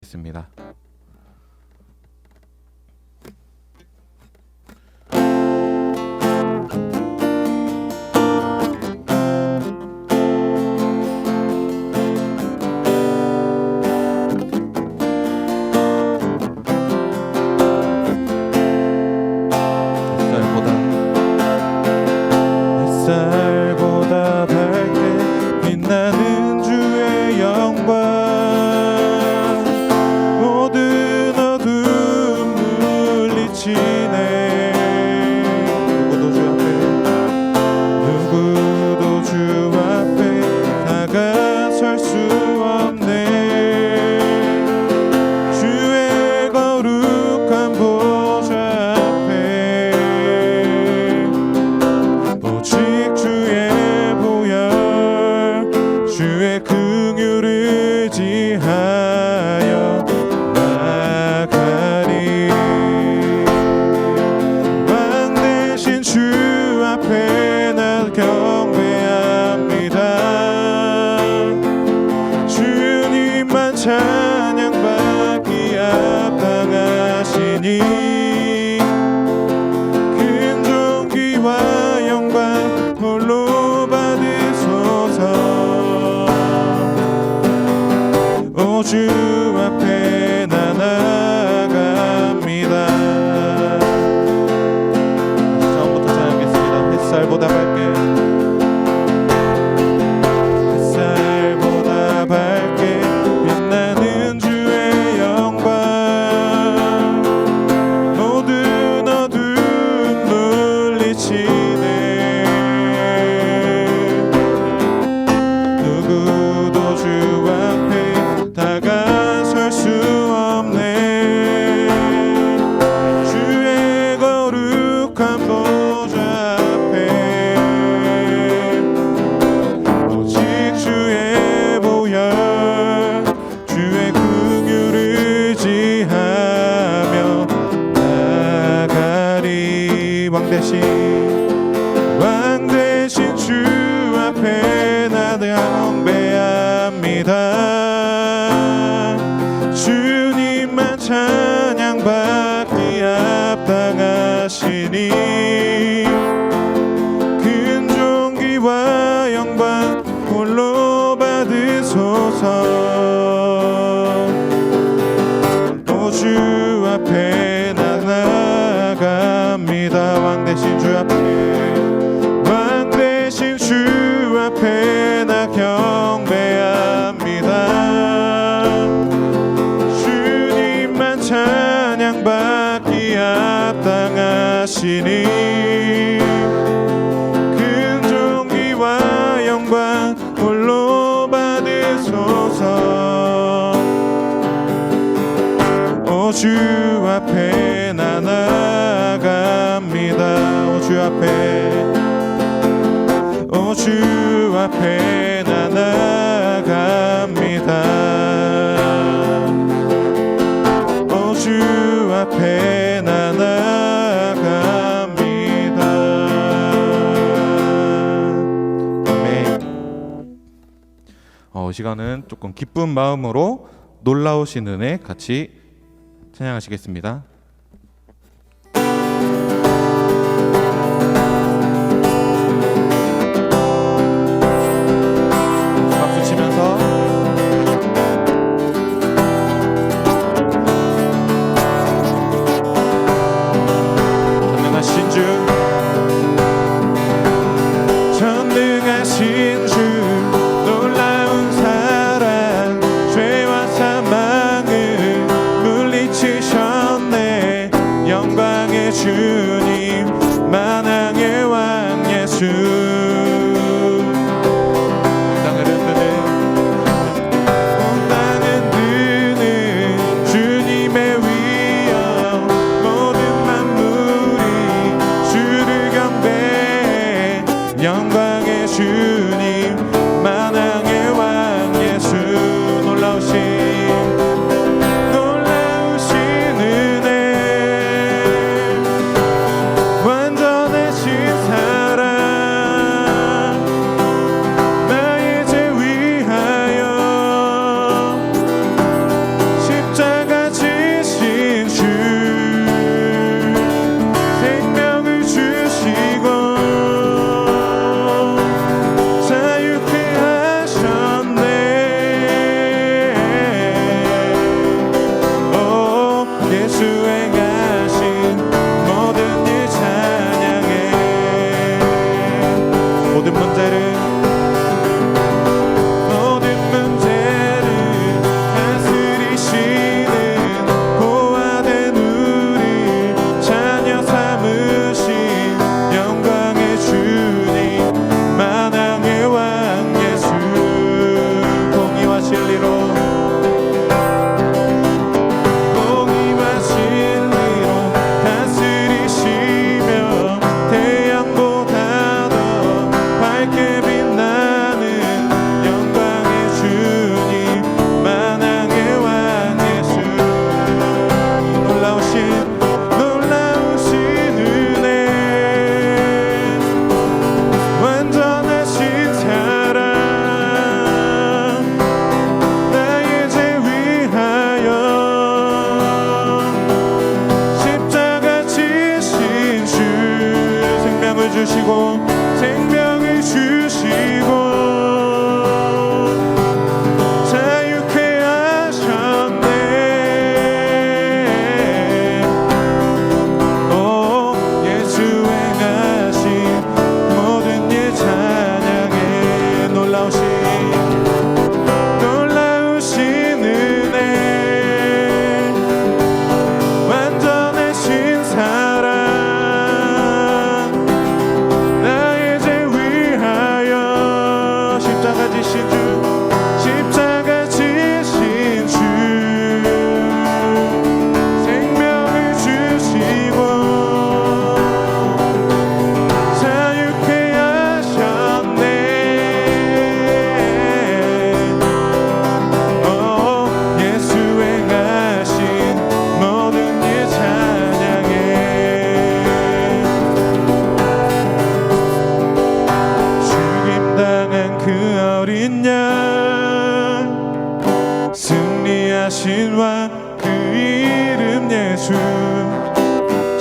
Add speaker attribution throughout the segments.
Speaker 1: 찬양하시겠습니다. 햇살보다 밝게 빛나는 주의 영광, 모든 어둠 물리치네. 누구도 주 앞에 다가설 수 없네. 주의 거룩한 보좌 앞에 오직 주의 보혈, 주의 긍휼을 의지하여 나가리. 왕 대신 주 앞에 나 경배합니다. 주님만 찬양받기 합당하시니 큰 존귀와 영광 홀로 받으소서. 오 주 앞에 나 나아갑니다. 처음부터 찬양하겠습니다. 햇살보다 밝게, 햇살보다 밝게 빛나는 주의 영광, 모든 어둠 물리치네. 누구도 주 앞에 다가설 수 없네. 주의 거룩한 보좌 앞에 오직 주의 보혈, 주의 긍휼을 의지하며 나가리. 왕 대신 주 앞에 나 경배합니다. 주님만 찬양받기 합당하시니 큰 존귀와 영광 홀로 받으소서. 오 주 앞에 나 나아갑니다. 왕 대신 주 앞에, 왕 대신 주 앞에 나 경배합니다. 주님만 찬양받기 합당하시니 큰 존귀와 영광 홀로 받으소서. 오 주 앞에 나 나아갑니다. 오 주 앞에, 오 주 앞에 나 나아갑니다. 오 주 앞에 나 나아갑니다. 아멘. 이 시간은 조금 기쁜 마음으로 놀라우신 은혜 같이 찬양하시겠습니다. 박수 치면서 전능하신 주, 전능하신 주, 놀라운 사랑, 죄와 사망을 물리치셨네. 승리하신 왕 그 이름 예수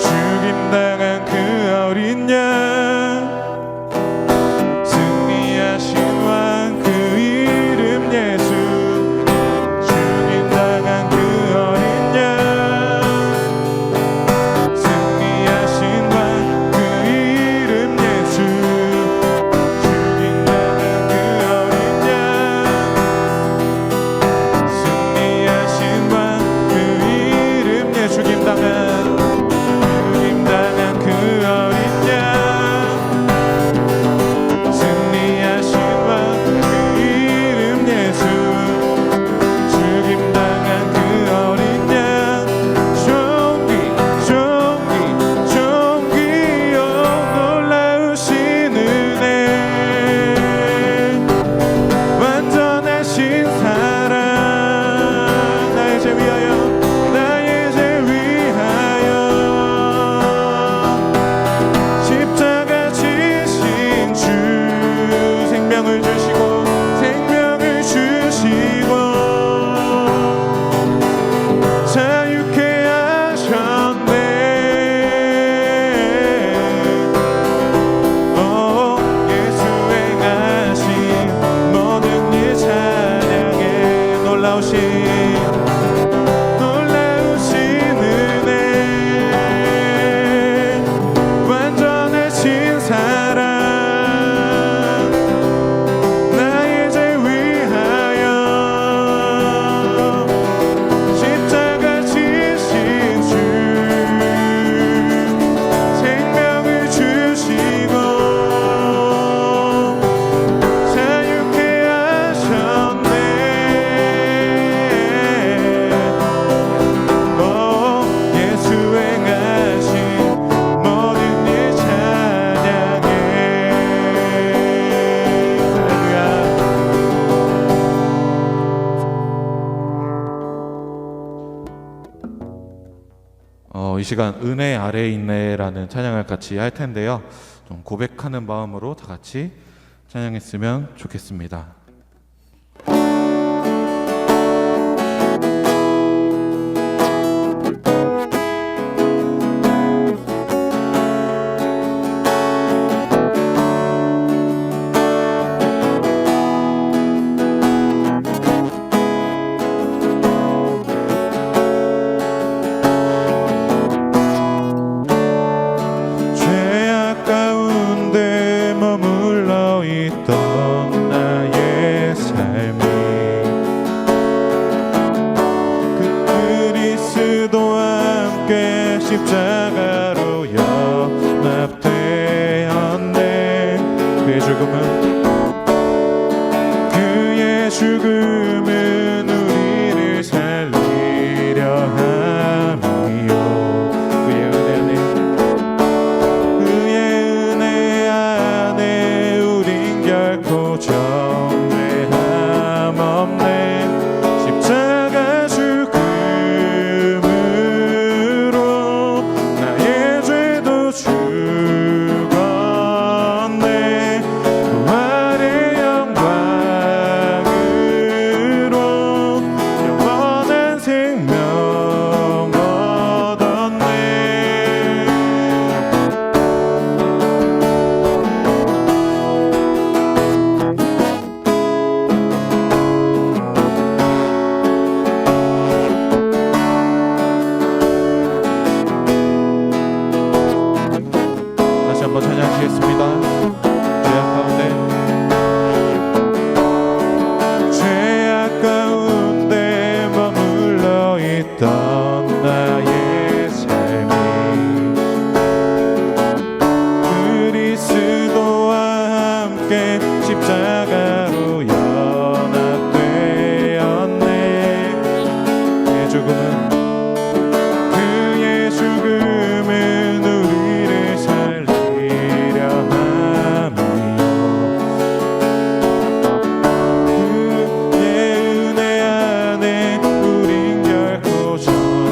Speaker 1: 죽임당한 그 어린 양 승리하신 왕 그 이름 예수 죽임당한 그 어린 양 승리하신 왕 그 이름 예수 죽임당한 그 어린 양 승리하신 왕 그 이름 예수 죽임당한 그 어린 양 승리하신 왕 그 이름 예수 죽임당한 그 어린 양 존귀 존귀 존귀요 놀라우신 은혜 완전하신 사랑 나의 죄 위하여 나의 죄 위하여 십자가 지신 주 생명을 주시고 생명을 주시고 자유케 하셨네 오 예수 행하신 모든 일 찬양해 놀라우신 은혜 완전하신 사랑 나의 죄 위하여 십자가 지신 주 생명을 주시고 자유케 하셨네 오 예수 행하신 모든 일 찬양해 이 시간 은혜 아래 있네라는 찬양을 같이 할 텐데요. 좀 고백하는 마음으로 다 같이 찬양했으면 좋겠습니다. 죄악 가운데 머물러 있던 나의 삶이 그 그리스도와 함께 십자가로 연합되었네 그의 죽음은 우리를 살리려 함이요 그의 은혜 안에 우린 결코 정죄함 없네 십자가 죽음으로 나의 죄도 죽었네 부활의 영광으로 영원한 생명 얻었네 다시 한번 찬양하시겠습니다. 죄악 가운데 머물러 있던 나의 삶이 그리스도와 함께 십자가로 연합되었네 그의 죽음은 우리를 살리려 함이요 그의 은혜 안에 우린 결코 정죄함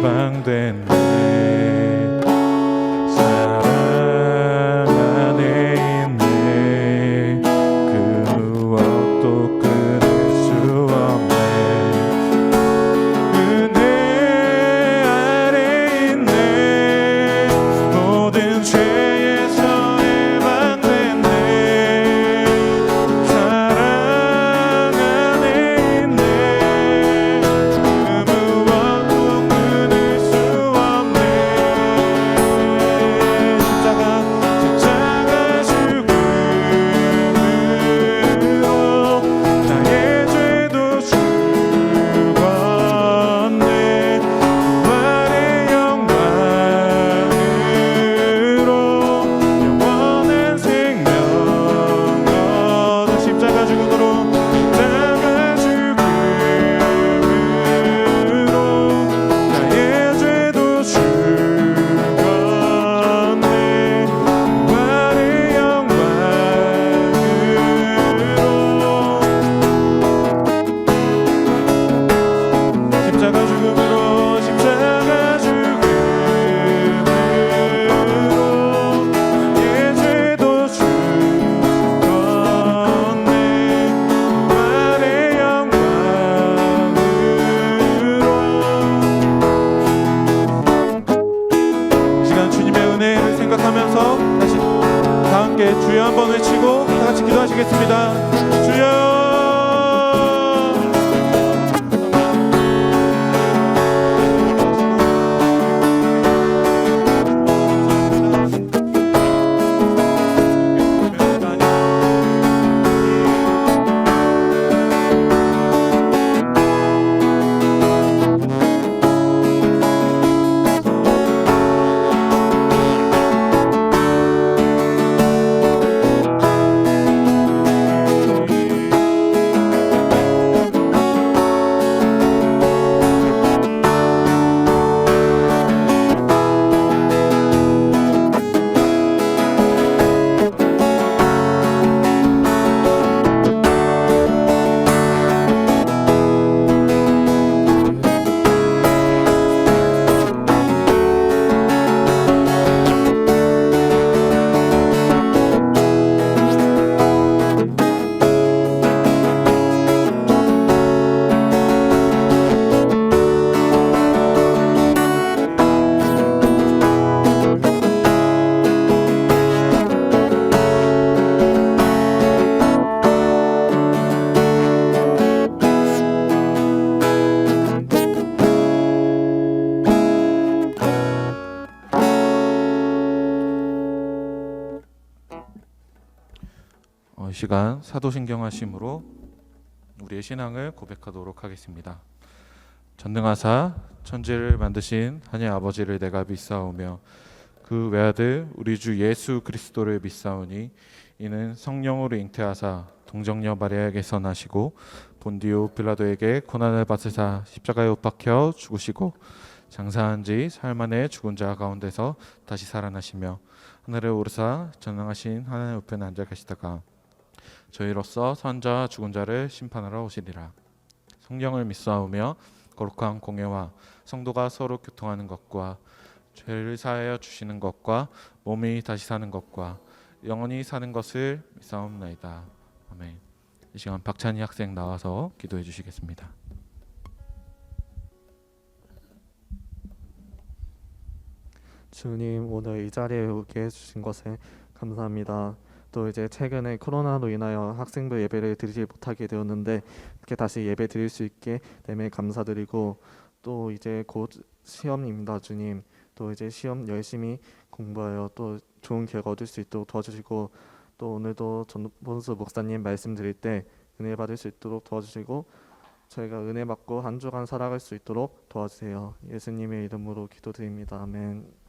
Speaker 1: 해방됐네. 사랑 안에 있네. 그 무엇도 끊을 수 없네. 은혜 아래 있네. 모든 죄에서 해방됐네. 사랑 안에 있네. 그 무엇도 끊을 수 없네. 십자가 죽음으로 나의 죄도 죽었네. 부활의 영광으로 영원한 생명 얻은 십자가 죽음으로 나의 죄도 죽었네. 부활의 영광으로 십자가 죽음으로 나의 죄도 죽었네. 부활의 영광으로 이 시간 주님의 은혜를 생각하면서 다시 다 함께 주여 한번 외치고 다 같이 기도하시겠습니다. 주여. 이 시간 사도신경하심으로 우리의 신앙을 고백하도록 하겠습니다. 전능하사 천지를 만드신 하나님 아버지를 내가 믿사오며 그 외아들 우리 주 예수 그리스도를 믿사오니 이는 성령으로 잉태하사 동정녀 마리아에게서 나시고 본디오 빌라도에게 고난을 받으사 십자가에 못 박혀 죽으시고 장사한 지 사흘 만에 죽은 자 가운데서 다시 살아나시며 하늘에 오르사 전능하신 하나님 우편에 앉아 계시다가 저희로서 선자와 죽은 자를 심판하러 오시리라. 성령을 믿사오며 거룩한 공예와 성도가 서로 교통하는 것과 죄를 사하여 주시는 것과 몸이 다시 사는 것과 영원히 사는 것을 믿사옵나이다. 아멘. 이 시간 박찬희 학생 나와서 기도해 주시겠습니다.
Speaker 2: 주님, 오늘 이 자리에 오게 해주신 것에 감사합니다. 또 이제 최근에 코로나로 인하여 학생부 예배를 드리지 못하게 되었는데 이렇게 다시 예배 드릴 수 있게 되매 감사드리고, 또 이제 곧 시험입니다. 주님, 또 이제 시험 열심히 공부하여 또 좋은 결과 얻을 수 있도록 도와주시고, 또 오늘도 전본수 목사님 말씀 드릴 때 은혜 받을 수 있도록 도와주시고 저희가 은혜 받고 한 주간 살아갈 수 있도록 도와주세요. 예수님의 이름으로 기도드립니다. 아멘.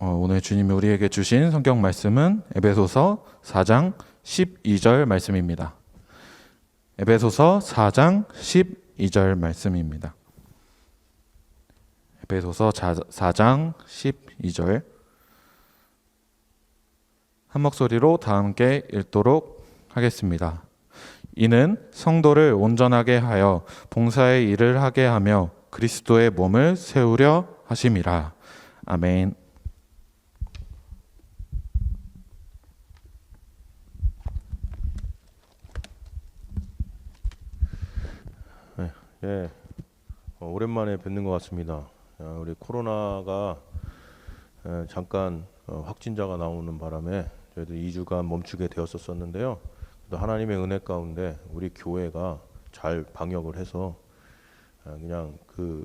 Speaker 1: 오늘 주님이 우리에게 주신 성경 말씀은 에베소서 4장 12절 말씀입니다. 에베소서 4장 12절 말씀입니다. 에베소서 4장 12절 한 목소리로 다 함께 읽도록 하겠습니다. 이는 성도를 온전하게 하여 봉사의 일을 하게 하며 그리스도의 몸을 세우려 하심이라. 아멘.
Speaker 3: 예, 오랜만에 뵙는 것 같습니다. 우리 코로나가 잠깐 확진자가 나오는 바람에 저희도 2주간 멈추게 되었었는데요. 또 하나님의 은혜 가운데 우리 교회가 잘 방역을 해서 그냥 그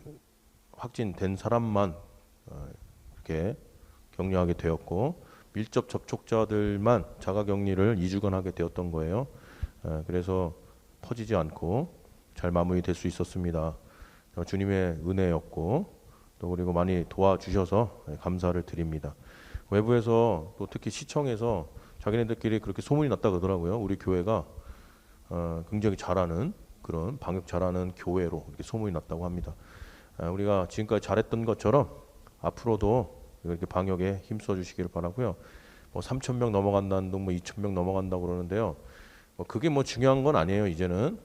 Speaker 3: 확진된 사람만 이렇게 격리하게 되었고, 밀접 접촉자들만 자가격리를 2주간 하게 되었던 거예요. 그래서 퍼지지 않고 잘 마무리될 수 있었습니다. 주님의 은혜였고, 또 그리고 많이 도와주셔서 감사를 드립니다. 외부에서 또 특히 시청에서 자기네들끼리 그렇게 소문이 났다 그러더라고요. 우리 교회가 굉장히 잘하는, 그런 방역 잘하는 교회로 이렇게 소문이 났다고 합니다. 우리가 지금까지 잘했던 것처럼 앞으로도 이렇게 방역에 힘써 주시길 바라고요. 뭐 3,000명 넘어간다는 둥, 뭐 2,000명 넘어간다고 그러는데요. 그게 뭐 중요한 건 아니에요. 이제는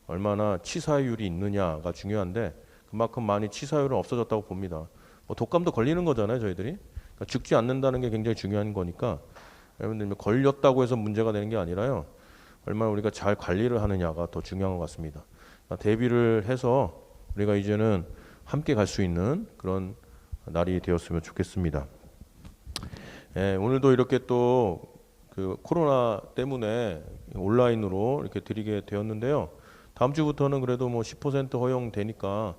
Speaker 3: 얼마나 치사율이 있느냐가 중요한데, 그만큼 많이 치사율은 없어졌다고 봅니다. 뭐 독감도 걸리는 거잖아요, 저희들이. 그러니까 죽지 않는다는 게 굉장히 중요한 거니까, 여러분들 걸렸다고 해서 문제가 되는 게 아니라요, 얼마나 우리가 잘 관리를 하느냐가 더 중요한 것 같습니다. 그러니까 대비를 해서 우리가 이제는 함께 갈 수 있는 그런 날이 되었으면 좋겠습니다. 오늘도 이렇게 또 그 코로나 때문에 온라인으로 이렇게 드리게 되었는데요. 다음 주부터는 그래도 뭐 10% 허용되니까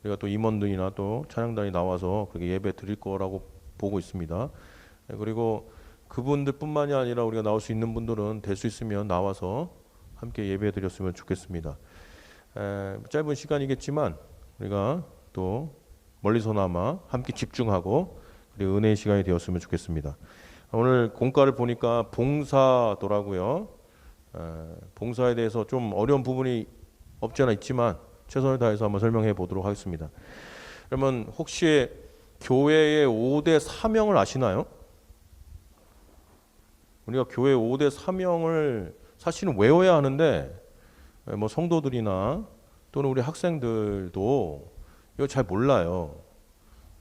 Speaker 3: 우리가 또 임원들이나 또 찬양단이 나와서 그렇게 예배 드릴 거라고 보고 있습니다. 그리고 그분들뿐만이 아니라 우리가 나올 수 있는 분들은 될 수 있으면 나와서 함께 예배 드렸으면 좋겠습니다. 짧은 시간이겠지만 우리가 또 멀리서나마 함께 집중하고 그리고 은혜의 시간이 되었으면 좋겠습니다. 오늘 공과를 보니까 봉사더라고요. 봉사에 대해서 좀 어려운 부분이 없지 않아 있지만 최선을 다해서 한번 설명해 보도록 하겠습니다. 그러면 혹시 교회의 5대 사명을 아시나요? 우리가 교회의 5대 사명을 사실은 외워야 하는데, 뭐 성도들이나 또는 우리 학생들도 이거 잘 몰라요.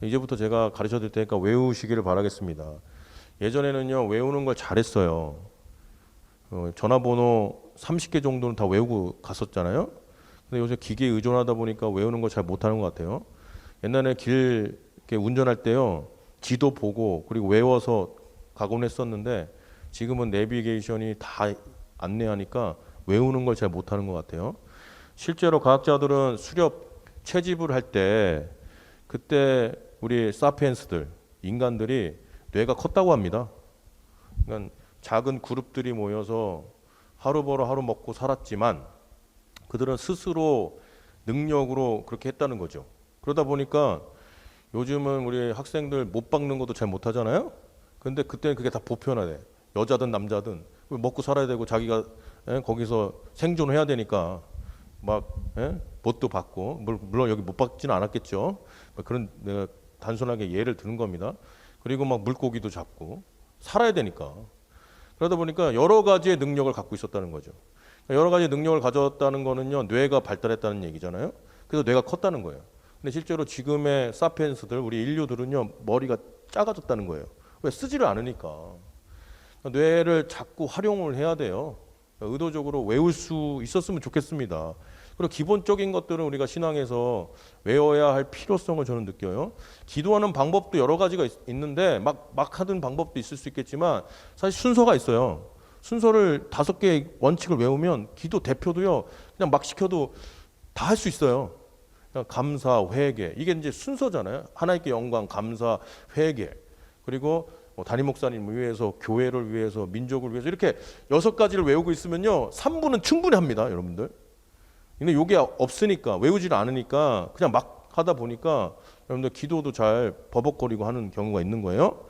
Speaker 3: 이제부터 제가 가르쳐 드릴 테니까 외우시기를 바라겠습니다. 예전에는요, 외우는 걸 잘했어요. 전화번호 30개 정도는 다 외우고 갔었잖아요. 근데 요새 기계에 의존하다 보니까 외우는 걸 잘 못하는 것 같아요. 옛날에 길 이렇게 운전할 때요, 지도 보고 그리고 외워서 가곤 했었는데, 지금은 내비게이션이 다 안내하니까 외우는 걸 잘 못하는 것 같아요. 실제로 과학자들은 수렵 채집을 할 때 그때 우리 사피엔스들, 인간들이 뇌가 컸다고 합니다. 그러니까 작은 그룹들이 모여서 하루 벌어 하루 먹고 살았지만 그들은 스스로 능력으로 그렇게 했다는 거죠. 그러다 보니까 요즘은 우리 학생들 못 박는 것도 잘 못하잖아요. 근데 그때는 그게 다 보편화돼. 여자든 남자든 먹고 살아야 되고 자기가 거기서 생존해야 되니까 막 뭣도 받고, 물론 여기 못 받지는 않았겠죠. 그런 내가 단순하게 예를 드는 겁니다. 그리고 막 물고기도 잡고 살아야 되니까. 그러다 보니까 여러 가지의 능력을 갖고 있었다는 거죠. 여러 가지 능력을 가졌다는 거는요, 뇌가 발달했다는 얘기잖아요. 그래서 뇌가 컸다는 거예요. 근데 실제로 지금의 사피엔스들, 우리 인류들은요, 머리가 작아졌다는 거예요. 왜? 쓰지를 않으니까. 뇌를 자꾸 활용을 해야 돼요. 의도적으로 외울 수 있었으면 좋겠습니다. 그리고 기본적인 것들은 우리가 신앙에서 외워야 할 필요성을 저는 느껴요. 기도하는 방법도 여러 가지가 있는데 막 하는 방법도 있을 수 있겠지만 사실 순서가 있어요. 순서를 5개의 원칙을 외우면 기도 대표도요, 그냥 막 시켜도 다 할 수 있어요. 그냥 감사, 회개, 이게 이제 순서잖아요. 하나님께 영광, 감사, 회개, 그리고 담임 목사님을 위해서, 교회를 위해서, 민족을 위해서, 이렇게 6가지를 외우고 있으면요, 3분은 충분히 합니다, 여러분들. 근데 이게 없으니까, 외우지를 않으니까 그냥 막 하다 보니까 여러분들 기도도 잘 버벅거리고 하는 경우가 있는 거예요.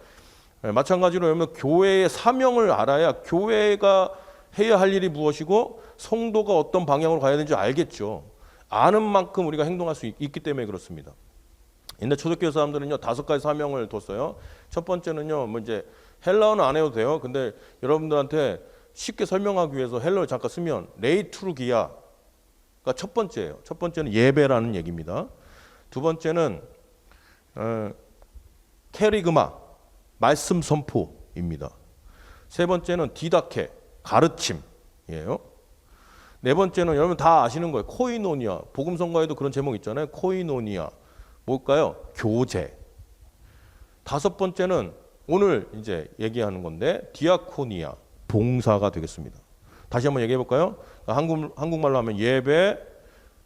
Speaker 3: 마찬가지로 여러분 교회의 사명을 알아야 교회가 해야 할 일이 무엇이고 성도가 어떤 방향으로 가야 되는지 알겠죠. 아는 만큼 우리가 행동할 수 있기 때문에 그렇습니다. 옛날 초대교회 사람들은요, 5가지 사명을 뒀어요. 첫 번째는요, 뭐 이제 헬라어는 안 해도 돼요. 근데 여러분들한테 쉽게 설명하기 위해서 헬러를 잠깐 쓰면 레이투르기아가 첫 번째예요. 첫 번째는 예배라는 얘기입니다. 두 번째는 캐리그마, 말씀 선포입니다. 세 번째는 디다케, 가르침이에요. 네 번째는 여러분 다 아시는 거예요. 코이노니아. 복음성가에도 그런 제목 있잖아요. 코이노니아. 뭘까요? 교제. 다섯 번째는 오늘 이제 얘기하는 건데 디아코니아, 봉사가 되겠습니다. 다시 한번 얘기해 볼까요? 한국말로 하면 예배,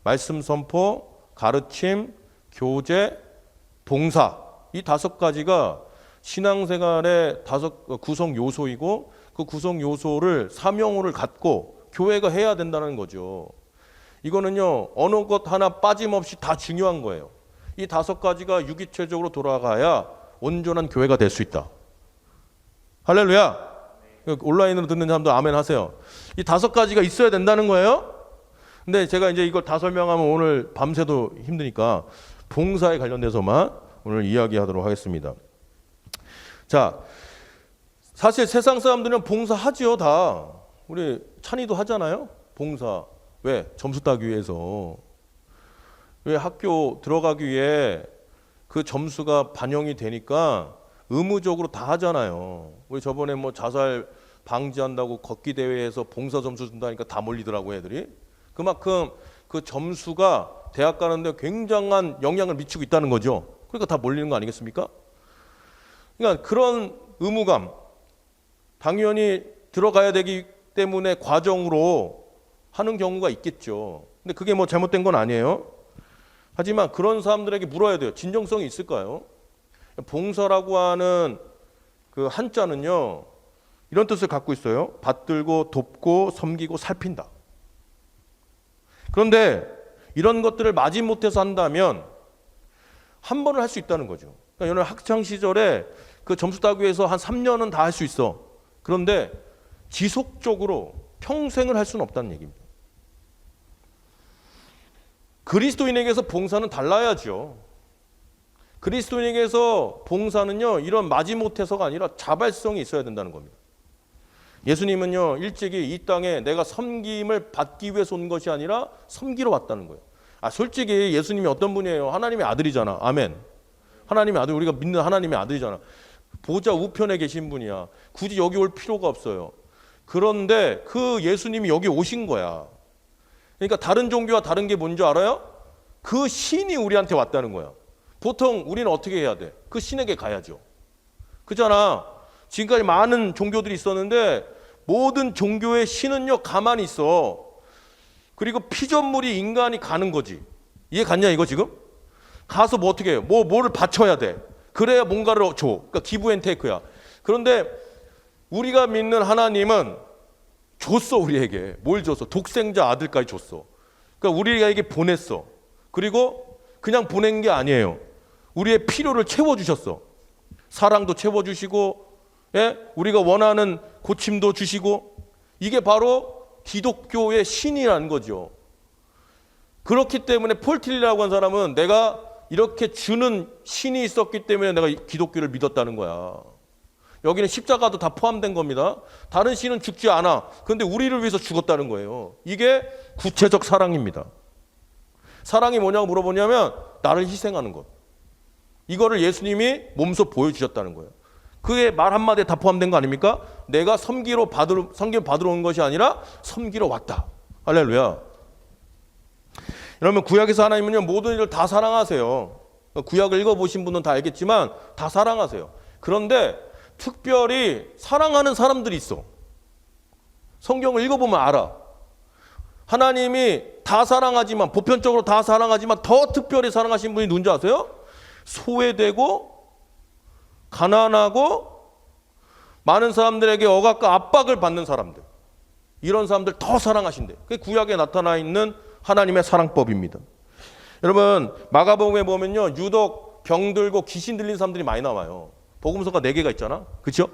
Speaker 3: 말씀 선포, 가르침, 교제, 봉사. 이 다섯 가지가 신앙생활의 다섯 구성 요소이고 그 구성 요소를 사명을 갖고 교회가 해야 된다는 거죠. 이거는요, 어느 것 하나 빠짐없이 다 중요한 거예요. 이 다섯 가지가 유기체적으로 돌아가야 온전한 교회가 될 수 있다. 할렐루야. 온라인으로 듣는 사람도 아멘 하세요. 이 다섯 가지가 있어야 된다는 거예요. 근데 제가 이제 이걸 다 설명하면 오늘 밤새도 힘드니까 봉사에 관련돼서만 오늘 이야기하도록 하겠습니다. 자, 사실 세상 사람들은 봉사하지요, 다. 우리 찬이도 하잖아요, 봉사. 왜? 점수 따기 위해서. 왜? 학교 들어가기 위해 그 점수가 반영이 되니까 의무적으로 다 하잖아요. 우리 저번에 뭐 자살 방지한다고 걷기 대회에서 봉사 점수 준다니까 다 몰리더라고, 애들이. 그만큼 그 점수가 대학 가는데 굉장한 영향을 미치고 있다는 거죠. 그러니까 다 몰리는 거 아니겠습니까? 그러니까 그런 의무감, 당연히 들어가야 되기 때문에 과정으로 하는 경우가 있겠죠. 근데 그게 뭐 잘못된 건 아니에요. 하지만 그런 사람들에게 물어야 돼요. 진정성이 있을까요? 봉사라고 하는 그 한자는요, 이런 뜻을 갖고 있어요. 받들고 돕고 섬기고 살핀다. 그런데 이런 것들을 마지못해서 한다면 한 번을 할 수 있다는 거죠. 그러니까 여러분 학창 시절에 그 점수 따기 위해서 한 3년은 다 할 수 있어. 그런데 지속적으로 평생을 할 수는 없다는 얘기입니다. 그리스도인에게서 봉사는 달라야죠. 그리스도인에게서 봉사는요, 이런 마지못해서가 아니라 자발성이 있어야 된다는 겁니다. 예수님은요, 일찍이 이 땅에 내가 섬김을 받기 위해서 온 것이 아니라 섬기러 왔다는 거예요. 솔직히 예수님이 어떤 분이에요? 하나님의 아들이잖아. 아멘. 하나님의 아들, 우리가 믿는 하나님의 아들이잖아. 보좌 우편에 계신 분이야. 굳이 여기 올 필요가 없어요. 그런데 그 예수님이 여기 오신 거야. 그러니까 다른 종교와 다른 게 뭔지 알아요? 그 신이 우리한테 왔다는 거야. 보통 우리는 어떻게 해야 돼? 그 신에게 가야죠. 그잖아. 지금까지 많은 종교들이 있었는데 모든 종교의 신은요, 가만히 있어. 그리고 피조물이 인간이 가는 거지. 이해 갔냐 이거 지금? 가서 뭐 어떻게 해요? 뭐를 바쳐야 돼. 그래야 뭔가를 줘. 그러니까 기브 앤 테이크야. 그런데 우리가 믿는 하나님은 줬어, 우리에게. 뭘 줬어? 독생자 아들까지 줬어. 그러니까 우리에게 보냈어. 그리고 그냥 보낸 게 아니에요. 우리의 필요를 채워주셨어. 사랑도 채워주시고, 예? 우리가 원하는 고침도 주시고, 이게 바로 기독교의 신이라는 거죠. 그렇기 때문에 폴틸리라고 한 사람은 내가 이렇게 주는 신이 있었기 때문에 내가 기독교를 믿었다는 거야. 여기는 십자가도 다 포함된 겁니다. 다른 신은 죽지 않아. 그런데 우리를 위해서 죽었다는 거예요. 이게 구체적 사랑입니다. 사랑이 뭐냐고 물어보냐면 나를 희생하는 것. 이거를 예수님이 몸소 보여주셨다는 거예요. 그의 말 한마디에 다 포함된 거 아닙니까? 내가 섬김 받으러 온 것이 아니라 섬기러 왔다. 할렐루야. 여러분, 구약에서 하나님은요, 모든 일을 다 사랑하세요. 구약을 읽어보신 분은 다 알겠지만 다 사랑하세요. 그런데 특별히 사랑하는 사람들이 있어. 성경을 읽어보면 알아. 하나님이 다 사랑하지만, 보편적으로 다 사랑하지만 더 특별히 사랑하신 분이 누군지 아세요? 소외되고 가난하고 많은 사람들에게 억압과 압박을 받는 사람들, 이런 사람들 더 사랑하신대. 그게 구약에 나타나 있는 하나님의 사랑법입니다. 여러분, 마가복음에 보면요, 유독 병들고 귀신 들린 사람들이 많이 나와요. 복음서가 4개가 있잖아. 그렇죠?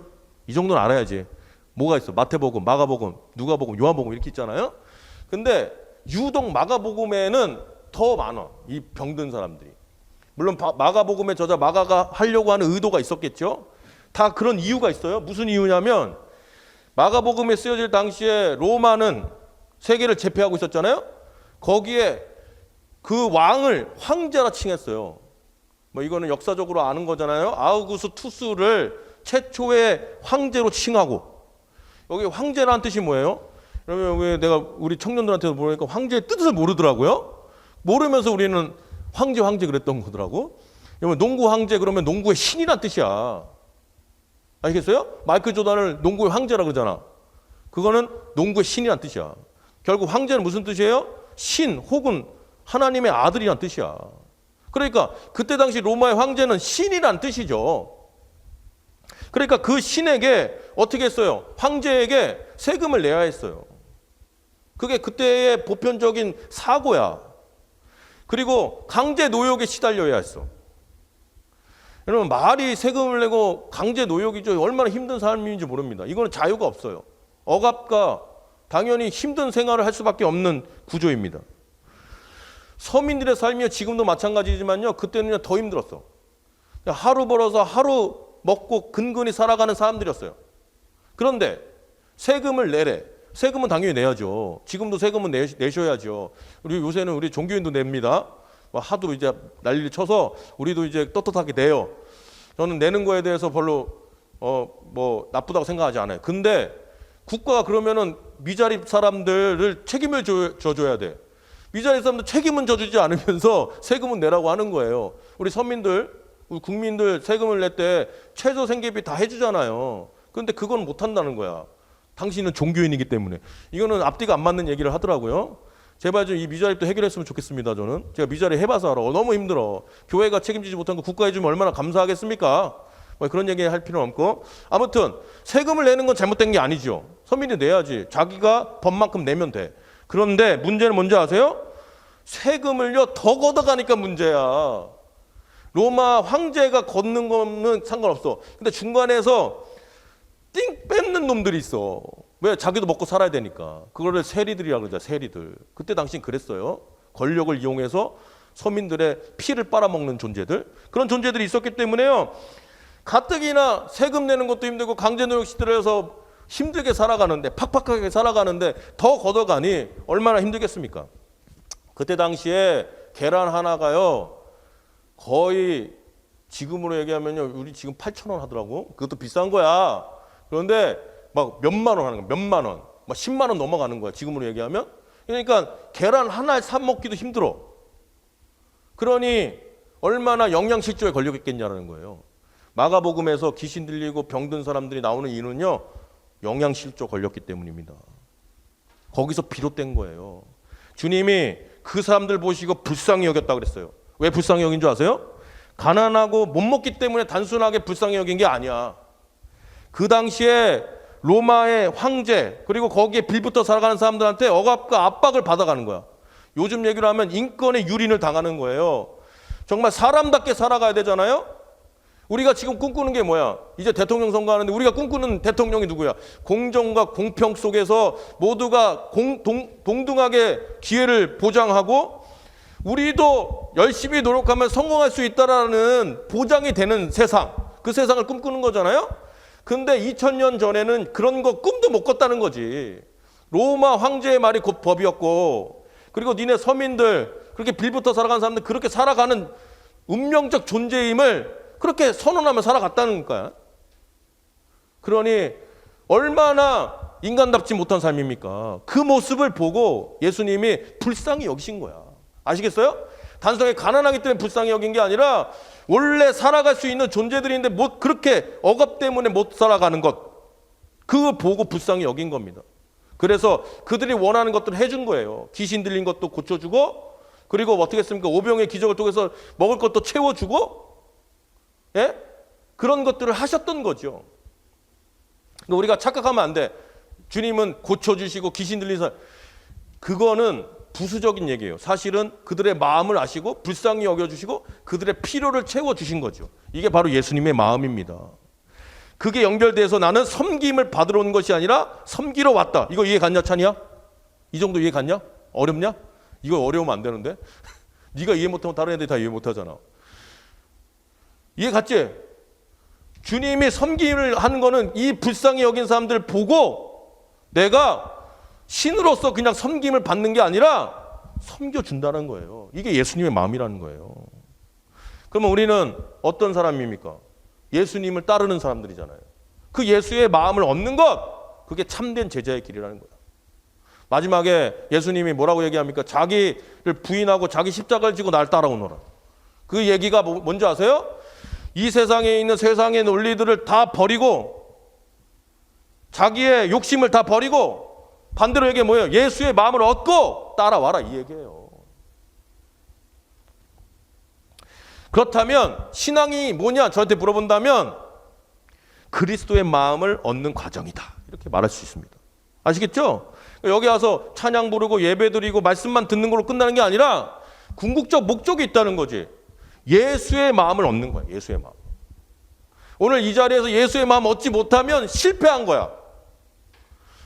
Speaker 3: 이 정도는 알아야지. 뭐가 있어? 마태복음, 마가복음, 누가복음, 요한복음 이렇게 있잖아요. 근데 유독 마가복음에는 더 많아, 이 병든 사람들이. 물론 마가복음의 저자 마가가 하려고 하는 의도가 있었겠죠. 다 그런 이유가 있어요. 무슨 이유냐면 마가복음에 쓰여질 당시에 로마는 세계를 제패하고 있었잖아요. 거기에 그 왕을 황제라 칭했어요. 뭐 이거는 역사적으로 아는 거잖아요. 아우구스 투스를 최초의 황제로 칭하고, 여기 황제라는 뜻이 뭐예요? 그러면 왜 내가 우리 청년들한테도 물으니까 황제의 뜻을 모르더라고요. 모르면서 우리는 황제 그랬던 거더라고. 그러면 농구 황제 그러면 농구의 신이란 뜻이야. 아시겠어요? 마이클 조던을 농구의 황제라 그러잖아. 그거는 농구의 신이란 뜻이야. 결국 황제는 무슨 뜻이에요? 신 혹은 하나님의 아들이란 뜻이야. 그러니까 그때 당시 로마의 황제는 신이란 뜻이죠. 그러니까 그 신에게 어떻게 했어요? 황제에게 세금을 내야 했어요. 그게 그때의 보편적인 사고야. 그리고 강제 노역에 시달려야 했어. 여러분, 말이 세금을 내고 강제 노역이죠. 얼마나 힘든 삶인지 모릅니다. 이거는 자유가 없어요. 억압과 당연히 힘든 생활을 할 수밖에 없는 구조입니다. 서민들의 삶이 지금도 마찬가지지만요, 그때는 더 힘들었어. 하루 벌어서 하루 먹고 근근히 살아가는 사람들이었어요. 그런데 세금을 내래. 세금은 당연히 내야죠. 지금도 세금은 내셔야죠. 우리 요새는 우리 종교인도 냅니다. 하도 이제 난리를 쳐서 우리도 이제 떳떳하게 내요. 저는 내는 거에 대해서 별로 뭐 나쁘다고 생각하지 않아요. 근데 국가가 그러면은 미자립 사람들을 책임을 져줘야 돼. 미자립 사람들 책임은 져주지 않으면서 세금은 내라고 하는 거예요. 우리 서민들, 우리 국민들 세금을 낼 때 최저 생계비 다 해주잖아요. 그런데 그건 못 한다는 거야. 당신은 종교인이기 때문에. 이거는 앞뒤가 안 맞는 얘기를 하더라고요. 제발 좀 이 미자립도 해결했으면 좋겠습니다. 저는 제가 미자립 해봐서 알아. 너무 힘들어. 교회가 책임지지 못한 거 국가 해주면 얼마나 감사하겠습니까? 뭐 그런 얘기 할 필요는 없고, 아무튼 세금을 내는 건 잘못된 게 아니죠. 서민이 내야지. 자기가 법만큼 내면 돼. 그런데 문제는 뭔지 아세요? 세금을요 더 걷어가니까 문제야. 로마 황제가 걷는 거는 상관없어. 근데 중간에서 띵 뺏는 놈들이 있어. 왜? 자기도 먹고 살아야 되니까. 그거를 세리들이라고 그러죠. 세리들. 그때 당신 그랬어요. 권력을 이용해서 서민들의 피를 빨아먹는 존재들. 그런 존재들이 있었기 때문에요, 가뜩이나 세금 내는 것도 힘들고 강제노역 시대에서 힘들게 살아가는데, 팍팍하게 살아가는데 더 걷어가니 얼마나 힘들겠습니까? 그때 당시에 계란 하나가요 거의 지금으로 얘기하면요, 우리 지금 8,000원 하더라고. 그것도 비싼 거야. 그런데 막 몇만 원 하는 거야. 몇만 원. 막 10만 원 넘어가는 거야. 지금으로 얘기하면. 그러니까 계란 하나 사 먹기도 힘들어. 그러니 얼마나 영양실조에 걸렸겠냐는 거예요. 마가복음에서 귀신 들리고 병든 사람들이 나오는 이유는요, 영양실조 걸렸기 때문입니다. 거기서 비롯된 거예요. 주님이 그 사람들 보시고 불쌍히 여겼다고 그랬어요. 왜 불쌍히 여긴 줄 아세요? 가난하고 못 먹기 때문에 단순하게 불쌍히 여긴 게 아니야. 그 당시에 로마의 황제, 그리고 거기에 빌붙어 살아가는 사람들한테 억압과 압박을 받아가는 거야. 요즘 얘기로 하면 인권의 유린을 당하는 거예요. 정말 사람답게 살아가야 되잖아요. 우리가 지금 꿈꾸는 게 뭐야? 이제 대통령 선거하는데 우리가 꿈꾸는 대통령이 누구야? 공정과 공평 속에서 모두가 동등하게 기회를 보장하고 우리도 열심히 노력하면 성공할 수 있다라는 보장이 되는 세상, 그 세상을 꿈꾸는 거잖아요. 근데 2000년 전에는 그런 거 꿈도 못 꿨다는 거지. 로마 황제의 말이 곧 법이었고, 그리고 니네 서민들, 그렇게 빌붙어 살아가는 사람들 그렇게 살아가는 운명적 존재임을 그렇게 선언하며 살아갔다는 거야. 그러니 얼마나 인간답지 못한 삶입니까? 그 모습을 보고 예수님이 불쌍히 여기신 거야. 아시겠어요? 단순하게 가난하기 때문에 불쌍히 여긴 게 아니라 원래 살아갈 수 있는 존재들인데 뭐 그렇게 억압 때문에 못 살아가는 것, 그거 보고 불쌍히 여긴 겁니다. 그래서 그들이 원하는 것들을 해준 거예요. 귀신 들린 것도 고쳐주고, 그리고 어떻게 했습니까? 오병의 기적을 통해서 먹을 것도 채워주고, 예? 그런 것들을 하셨던 거죠. 그러니까 우리가 착각하면 안 돼. 주님은 고쳐주시고 귀신 들린 사람, 그거는 부수적인 얘기예요. 사실은 그들의 마음을 아시고 불쌍히 여겨주시고 그들의 필요를 채워주신 거죠. 이게 바로 예수님의 마음입니다. 그게 연결돼서 나는 섬김을 받으러 온 것이 아니라 섬기러 왔다. 이거 이해 갔냐, 찬이야? 이 정도 이해 갔냐? 어렵냐? 이거 어려우면 안 되는데? 네가 이해 못하면 다른 애들이 다 이해 못하잖아. 이해 갔지? 주님이 섬김을 하는 거는 이 불쌍히 여긴 사람들 보고 내가 신으로서 그냥 섬김을 받는 게 아니라 섬겨준다는 거예요. 이게 예수님의 마음이라는 거예요. 그러면 우리는 어떤 사람입니까? 예수님을 따르는 사람들이잖아요. 그 예수의 마음을 얻는 것, 그게 참된 제자의 길이라는 거예요. 마지막에 예수님이 뭐라고 얘기합니까? 자기를 부인하고 자기 십자가를 지고 날 따라오너라. 그 얘기가 뭔지 아세요? 이 세상에 있는 세상의 논리들을 다 버리고 자기의 욕심을 다 버리고 반대로 얘기해 뭐예요? 예수의 마음을 얻고 따라와라 이 얘기예요. 그렇다면 신앙이 뭐냐 저한테 물어본다면 그리스도의 마음을 얻는 과정이다 이렇게 말할 수 있습니다. 아시겠죠? 여기 와서 찬양 부르고 예배 드리고 말씀만 듣는 걸로 끝나는 게 아니라 궁극적 목적이 있다는 거지. 예수의 마음을 얻는 거야. 예수의 마음. 오늘 이 자리에서 예수의 마음 얻지 못하면 실패한 거야.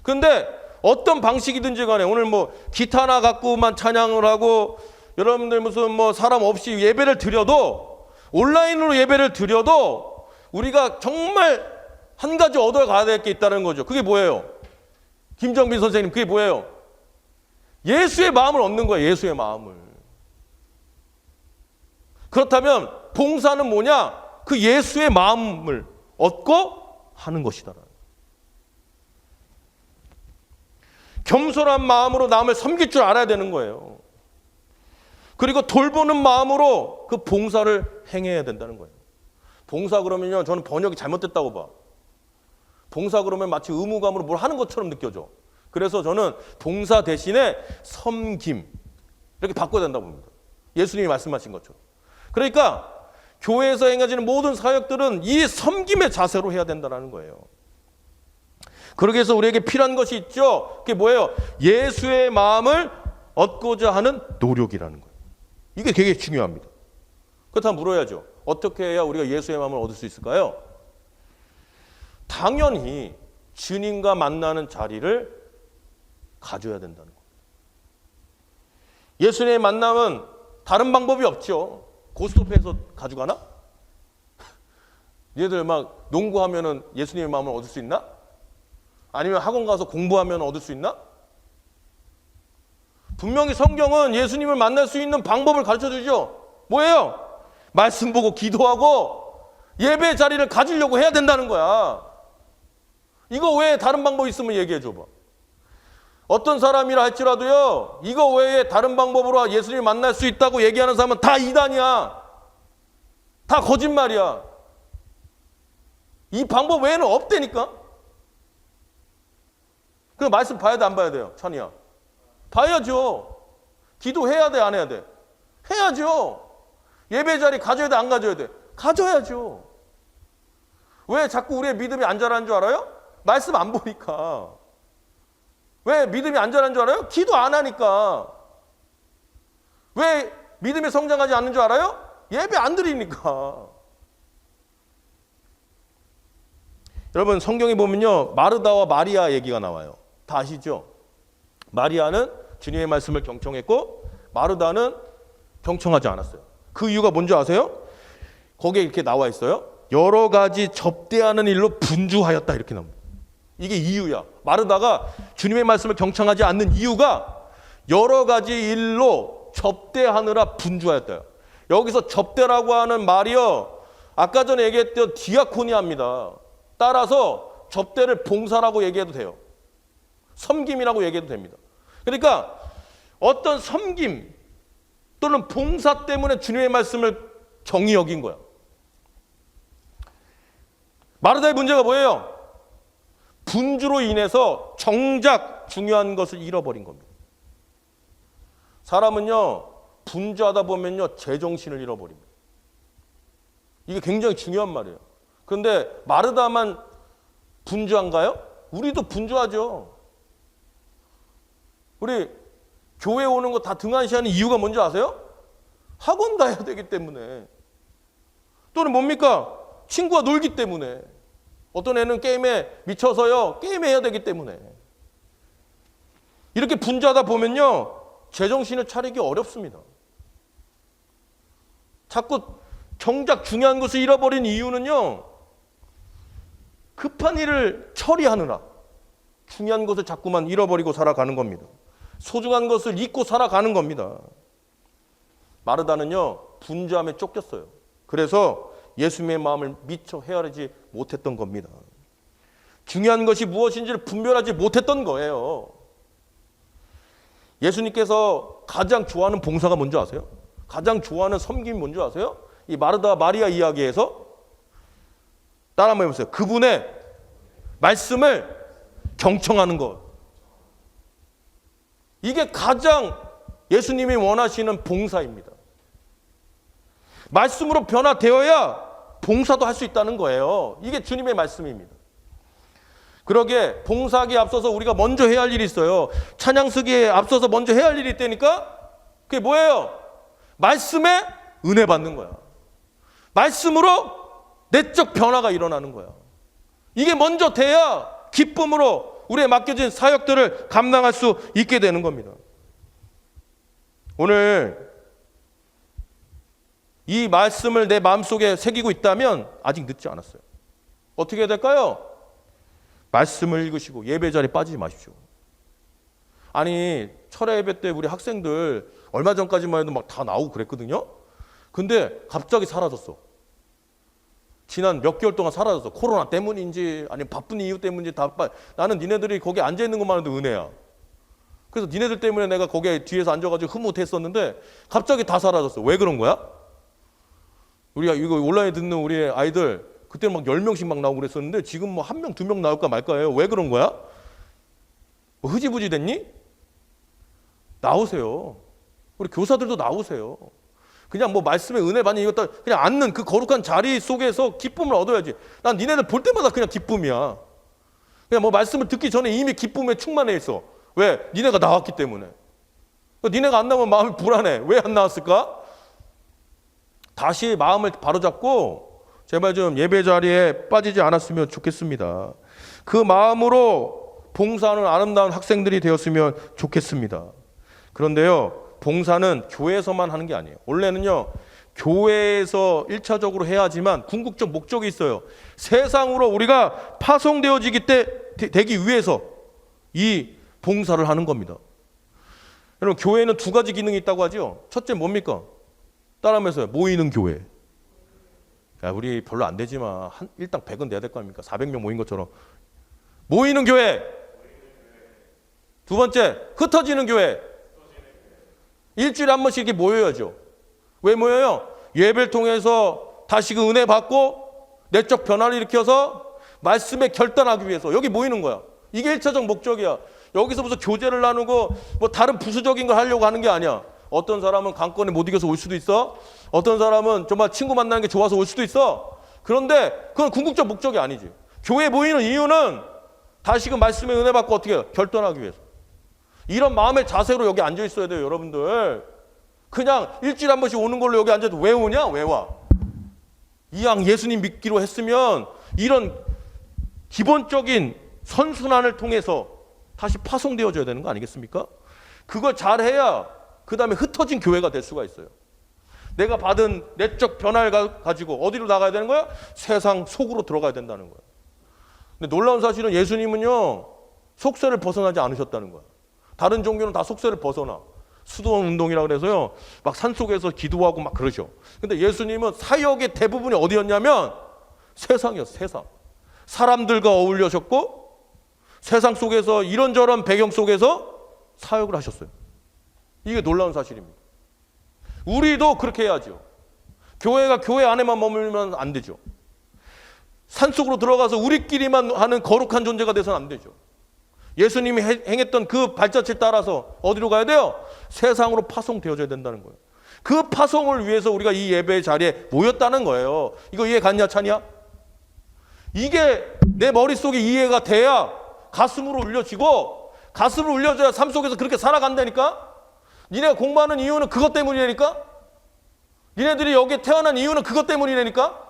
Speaker 3: 근데 어떤 방식이든지 간에 오늘 뭐 기타 하나 갖고만 찬양을 하고 여러분들 무슨 뭐 사람 없이 예배를 드려도 온라인으로 예배를 드려도 우리가 정말 한 가지 얻어가야 될 게 있다는 거죠. 그게 뭐예요? 김정빈 선생님 그게 뭐예요? 예수의 마음을 얻는 거예요. 예수의 마음을. 그렇다면 봉사는 뭐냐? 그 예수의 마음을 얻고 하는 것이다. 겸손한 마음으로 남을 섬길 줄 알아야 되는 거예요. 그리고 돌보는 마음으로 그 봉사를 행해야 된다는 거예요. 봉사 그러면요, 저는 번역이 잘못됐다고 봐. 봉사 그러면 마치 의무감으로 뭘 하는 것처럼 느껴져. 그래서 저는 봉사 대신에 섬김 이렇게 바꿔야 된다고 봅니다. 예수님이 말씀하신 것처럼. 그러니까 교회에서 행해지는 모든 사역들은 이 섬김의 자세로 해야 된다는 거예요. 그러기 위해서 우리에게 필요한 것이 있죠. 그게 뭐예요? 예수의 마음을 얻고자 하는 노력이라는 거예요. 이게 되게 중요합니다. 그렇다면 물어야죠. 어떻게 해야 우리가 예수의 마음을 얻을 수 있을까요? 당연히 주님과 만나는 자리를 가져야 된다는 거예요. 예수님의 만남은 다른 방법이 없죠. 고스톱에서 가져가나? 얘들 막 농구하면은 예수님의 마음을 얻을 수 있나? 아니면 학원 가서 공부하면 얻을 수 있나? 분명히 성경은 예수님을 만날 수 있는 방법을 가르쳐 주죠. 뭐예요? 말씀 보고 기도하고 예배 자리를 가지려고 해야 된다는 거야. 이거 외에 다른 방법 있으면 얘기해 줘봐. 어떤 사람이라 할지라도요, 이거 외에 다른 방법으로 예수님을 만날 수 있다고 얘기하는 사람은 다 이단이야. 다 거짓말이야. 이 방법 외에는 없다니까? 그 말씀 봐야 돼, 안 봐야 돼요? 찬이야. 봐야죠. 기도해야 돼, 안 해야 돼? 해야죠. 예배 자리 가져야 돼, 안 가져야 돼? 가져야죠. 왜 자꾸 우리의 믿음이 안 자라는 줄 알아요? 말씀 안 보니까. 왜 믿음이 안 자라는 줄 알아요? 기도 안 하니까. 왜 믿음이 성장하지 않는 줄 알아요? 예배 안 드리니까. 여러분 성경에 보면요, 마르다와 마리아 얘기가 나와요. 다 아시죠? 마리아는 주님의 말씀을 경청했고 마르다는 경청하지 않았어요. 그 이유가 뭔지 아세요? 거기에 이렇게 나와 있어요. 여러 가지 접대하는 일로 분주하였다 이렇게 나옵니다. 이게 이유야. 마르다가 주님의 말씀을 경청하지 않는 이유가 여러 가지 일로 접대하느라 분주하였다. 여기서 접대라고 하는 말이요, 아까 전에 얘기했던 디아코니아입니다. 따라서 접대를 봉사라고 얘기해도 돼요. 섬김이라고 얘기해도 됩니다. 그러니까 어떤 섬김 또는 봉사 때문에 주님의 말씀을 정히 여긴 거야. 마르다의 문제가 뭐예요? 분주로 인해서 정작 중요한 것을 잃어버린 겁니다. 사람은요, 분주하다 보면요, 제정신을 잃어버립니다. 이게 굉장히 중요한 말이에요. 그런데 마르다만 분주한가요? 우리도 분주하죠. 우리 교회 오는 거 다 등한시하는 이유가 뭔지 아세요? 학원 가야 되기 때문에. 또는 뭡니까? 친구와 놀기 때문에. 어떤 애는 게임에 미쳐서요, 게임해야 되기 때문에. 이렇게 분주하다 보면요, 제정신을 차리기 어렵습니다. 자꾸 정작 중요한 것을 잃어버린 이유는요, 급한 일을 처리하느라, 중요한 것을 자꾸만 잃어버리고 살아가는 겁니다. 소중한 것을 잊고 살아가는 겁니다. 마르다는요, 분주함에 쫓겼어요. 그래서 예수님의 마음을 미처 헤아리지 못했던 겁니다. 중요한 것이 무엇인지를 분별하지 못했던 거예요. 예수님께서 가장 좋아하는 봉사가 뭔지 아세요? 가장 좋아하는 섬김이 뭔지 아세요? 이 마르다 마리아 이야기에서 따라 한번 해보세요. 그분의 말씀을 경청하는 것. 이게 가장 예수님이 원하시는 봉사입니다. 말씀으로 변화되어야 봉사도 할 수 있다는 거예요. 이게 주님의 말씀입니다. 그러기에 봉사하기에 앞서서 우리가 먼저 해야 할 일이 있어요. 찬양 쓰기에 앞서서 먼저 해야 할 일이 있다니까? 그게 뭐예요? 말씀에 은혜 받는 거야. 말씀으로 내적 변화가 일어나는 거야. 이게 먼저 돼야 기쁨으로 우리의 맡겨진 사역들을 감당할 수 있게 되는 겁니다. 오늘 이 말씀을 내 마음속에 새기고 있다면 아직 늦지 않았어요. 어떻게 해야 될까요? 말씀을 읽으시고 예배 자리에 빠지지 마십시오. 아니, 철야 예배 때 우리 학생들 얼마 전까지만 해도 막 다 나오고 그랬거든요. 근데 갑자기 사라졌어. 지난 몇 개월 동안 사라졌어. 코로나 때문인지 아니면 바쁜 이유 때문인지 나는 니네들이 거기 앉아 있는 것만 해도 은혜야. 그래서 니네들 때문에 내가 거기에 뒤에서 앉아가지고 흐뭇했었는데 갑자기 다 사라졌어. 왜 그런 거야? 우리가 이거 온라인에 듣는 우리 아이들 그때는 막 10명씩 막 나오고 그랬었는데 지금 뭐 1명, 2명 나올까 말까예요. 왜 그런 거야? 뭐 흐지부지 됐니? 나오세요. 우리 교사들도 나오세요. 그냥 뭐 말씀의 은혜 받니 이것도 그냥 앉는 그 거룩한 자리 속에서 기쁨을 얻어야지. 난 니네들 볼 때마다 그냥 기쁨이야. 그냥 뭐 말씀을 듣기 전에 이미 기쁨에 충만해 있어. 왜? 니네가 나왔기 때문에. 니네가 안 나오면 마음이 불안해. 왜 안 나왔을까? 다시 마음을 바로잡고 제발 좀 예배 자리에 빠지지 않았으면 좋겠습니다. 그 마음으로 봉사하는 아름다운 학생들이 되었으면 좋겠습니다. 그런데요, 봉사는 교회에서만 하는 게 아니에요. 원래는요, 교회에서 1차적으로 해야 하지만 궁극적 목적이 있어요. 세상으로 우리가 파송되어지기 되기 위해서 이 봉사를 하는 겁니다. 여러분, 교회에는 두 가지 기능이 있다고 하죠. 첫째 뭡니까? 따라하면서요. 모이는 교회. 야, 우리 별로 안 되지만 일당 100은 내야 될 거 아닙니까? 400명 모인 것처럼. 모이는 교회. 두 번째, 흩어지는 교회. 일주일에 한 번씩 이렇게 모여야죠. 왜 모여요? 예배를 통해서 다시 그 은혜 받고 내적 변화를 일으켜서 말씀에 결단하기 위해서 여기 모이는 거야. 이게 1차적 목적이야. 여기서 무슨 교제를 나누고 뭐 다른 부수적인 걸 하려고 하는 게 아니야. 어떤 사람은 강권에 못 이겨서 올 수도 있어. 어떤 사람은 정말 친구 만나는 게 좋아서 올 수도 있어. 그런데 그건 궁극적 목적이 아니지. 교회에 모이는 이유는 다시금 말씀의 은혜 받고 어떻게 해요? 결단하기 위해서. 이런 마음의 자세로 여기 앉아 있어야 돼요, 여러분들. 그냥 일주일에 한 번씩 오는 걸로 여기 앉아도 왜 오냐? 왜 와? 이왕 예수님 믿기로 했으면 이런 기본적인 선순환을 통해서 다시 파송되어져야 되는 거 아니겠습니까? 그걸 잘해야 그 다음에 흩어진 교회가 될 수가 있어요. 내가 받은 내적 변화를 가지고 어디로 나가야 되는 거야? 세상 속으로 들어가야 된다는 거야. 근데 놀라운 사실은 예수님은요, 속세를 벗어나지 않으셨다는 거야. 다른 종교는 다 속세를 벗어나. 수도원 운동이라고 그래서요, 막 산속에서 기도하고 막 그러죠. 근데 예수님은 사역의 대부분이 어디였냐면 세상이었어, 세상. 사람들과 어울려셨고 세상 속에서 이런저런 배경 속에서 사역을 하셨어요. 이게 놀라운 사실입니다. 우리도 그렇게 해야죠. 교회가 교회 안에만 머물면 안 되죠. 산속으로 들어가서 우리끼리만 하는 거룩한 존재가 돼서는 안 되죠. 예수님이 행했던 그 발자취를 따라서 어디로 가야 돼요? 세상으로 파송되어져야 된다는 거예요. 그 파송을 위해서 우리가 이 예배 자리에 모였다는 거예요. 이거 이해 갔냐, 차냐? 이게 내 머릿속에 이해가 돼야 가슴으로 울려지고, 가슴으로 울려져야 삶 속에서 그렇게 살아간다니까? 니네가 공부하는 이유는 그것 때문이라니까? 니네들이 여기에 태어난 이유는 그것 때문이라니까?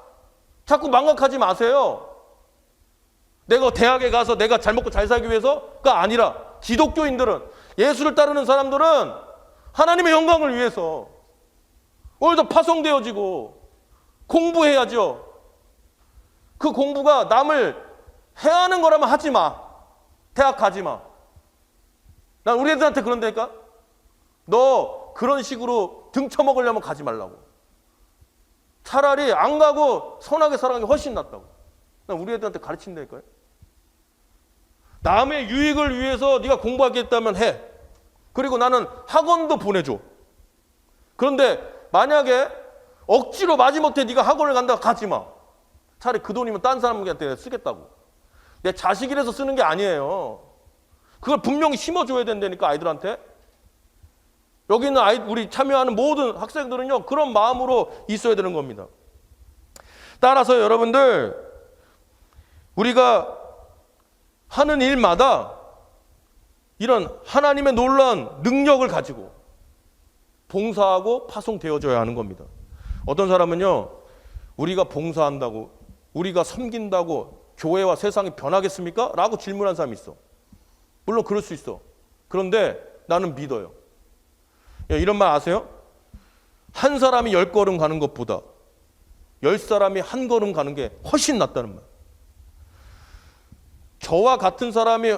Speaker 3: 자꾸 망각하지 마세요. 내가 대학에 가서 내가 잘 먹고 잘 살기 위해서가 아니라, 기독교인들은, 예수를 따르는 사람들은 하나님의 영광을 위해서 오늘도 파송되어지고 공부해야죠. 그 공부가 남을 해하는 거라면 하지 마. 대학 가지 마. 난 우리 애들한테 그런다니까. 너 그런 식으로 등쳐먹으려면 가지 말라고. 차라리 안 가고 선하게 살아가는 게 훨씬 낫다고. 난 우리 애들한테 가르친다니까요. 남의 유익을 위해서 네가 공부하겠다면 해. 그리고 나는 학원도 보내줘. 그런데 만약에 억지로 마지못해 네가 학원을 간다고 가지 마. 차라리 그 돈이면 딴 사람한테 쓰겠다고. 내 자식이라서 쓰는 게 아니에요. 그걸 분명히 심어줘야 된다니까, 아이들한테. 여기 있는 우리 참여하는 모든 학생들은요, 그런 마음으로 있어야 되는 겁니다. 따라서 여러분들, 우리가 하는 일마다 이런 하나님의 놀라운 능력을 가지고 봉사하고 파송되어져야 하는 겁니다. 어떤 사람은요, 우리가 봉사한다고, 우리가 섬긴다고 교회와 세상이 변하겠습니까? 라고 질문한 사람이 있어. 물론 그럴 수 있어. 그런데 나는 믿어요. 이런 말 아세요? 한 사람이 10걸음 가는 것보다 10사람이 한 걸음 가는 게 훨씬 낫다는 말. 저와 같은 사람이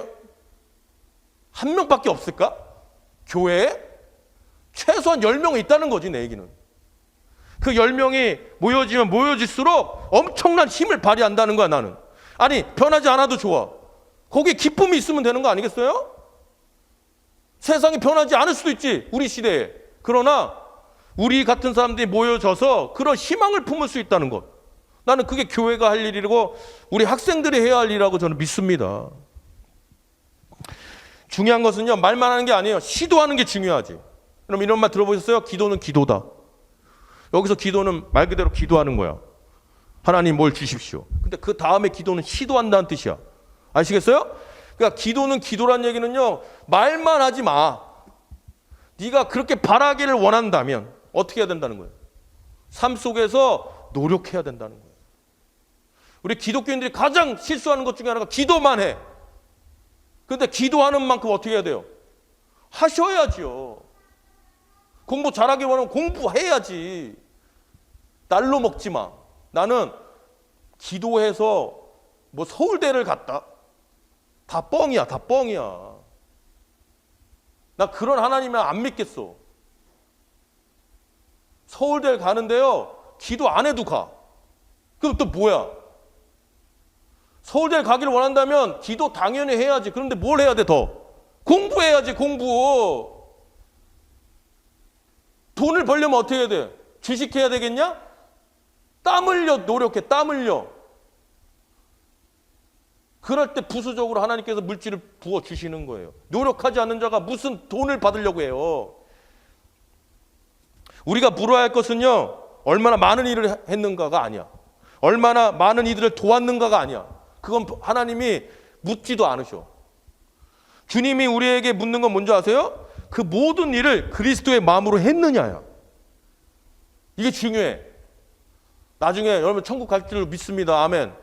Speaker 3: 한 명밖에 없을까? 교회에? 최소한 10명은 있다는 거지, 내 얘기는. 그 10명이 모여지면 모여질수록 엄청난 힘을 발휘한다는 거야, 나는. 아니, 변하지 않아도 좋아. 거기에 기쁨이 있으면 되는 거 아니겠어요? 세상이 변하지 않을 수도 있지, 우리 시대에. 그러나 우리 같은 사람들이 모여져서 그런 희망을 품을 수 있다는 것. 나는 그게 교회가 할 일이고 우리 학생들이 해야 할 일이라고 저는 믿습니다. 중요한 것은요, 말만 하는 게 아니에요. 시도하는 게 중요하지. 그럼 이런 말 들어보셨어요? 기도는 기도다. 여기서 기도는 말 그대로 기도하는 거야. 하나님 뭘 주십시오. 근데 그 다음에 기도는 시도한다는 뜻이야. 아시겠어요? 그러니까 기도는 기도란 얘기는요, 말만 하지 마. 네가 그렇게 바라기를 원한다면 어떻게 해야 된다는 거예요? 삶 속에서 노력해야 된다는 거예요. 우리 기독교인들이 가장 실수하는 것 중에 하나가 기도만 해. 그런데 기도하는 만큼 어떻게 해야 돼요? 하셔야죠. 공부 잘하기 원하면 공부해야지. 날로 먹지 마. 나는 기도해서 뭐 서울대를 갔다. 다 뻥이야, 다 뻥이야. 나 그런 하나님은 안 믿겠어. 서울대를 가는데요, 기도 안 해도 가. 그럼 또 뭐야? 서울대를 가기를 원한다면 기도 당연히 해야지. 그런데 뭘 해야 돼 더? 공부해야지, 공부. 돈을 벌려면 어떻게 해야 돼? 주식해야 되겠냐? 땀 흘려 노력해, 땀 흘려. 그럴 때 부수적으로 하나님께서 물질을 부어주시는 거예요. 노력하지 않는 자가 무슨 돈을 받으려고 해요. 우리가 물어야 할 것은요, 얼마나 많은 일을 했는가가 아니야. 얼마나 많은 이들을 도왔는가가 아니야. 그건 하나님이 묻지도 않으셔. 주님이 우리에게 묻는 건 뭔지 아세요? 그 모든 일을 그리스도의 마음으로 했느냐야. 이게 중요해. 나중에 여러분 천국 갈 줄을 믿습니다. 아멘.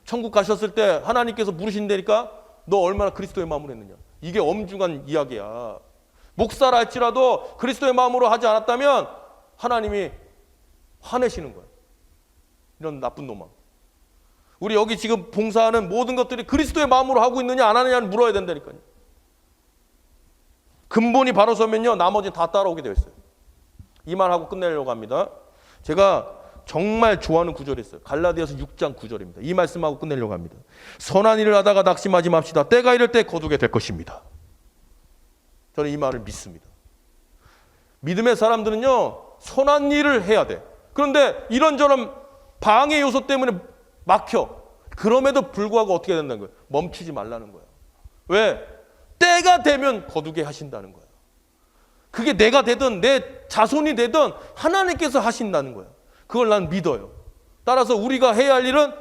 Speaker 3: 천국 가셨을 때 하나님께서 물으신다니까 너 얼마나 그리스도의 마음으로 했느냐. 이게 엄중한 이야기야. 목사라 할지라도 그리스도의 마음으로 하지 않았다면 하나님이 화내시는 거야. 이런 나쁜 놈아. 우리 여기 지금 봉사하는 모든 것들이 그리스도의 마음으로 하고 있느냐 안 하느냐는 물어야 된다니까요. 근본이 바로 서면요, 나머지는 다 따라오게 되어 있어요. 이 말하고 끝내려고 합니다. 제가 정말 좋아하는 구절이 있어요. 갈라디아서 6장 9절입니다. 이 말씀하고 끝내려고 합니다. 선한 일을 하다가 낙심하지 맙시다. 때가 이를 때 거두게 될 것입니다. 저는 이 말을 믿습니다. 믿음의 사람들은요, 선한 일을 해야 돼. 그런데 이런저런 방해 요소 때문에 막혀. 그럼에도 불구하고 어떻게 해야 된다는 거예요? 멈추지 말라는 거예요. 왜? 때가 되면 거두게 하신다는 거예요. 그게 내가 되든 내 자손이 되든 하나님께서 하신다는 거예요. 그걸 난 믿어요. 따라서 우리가 해야 할 일은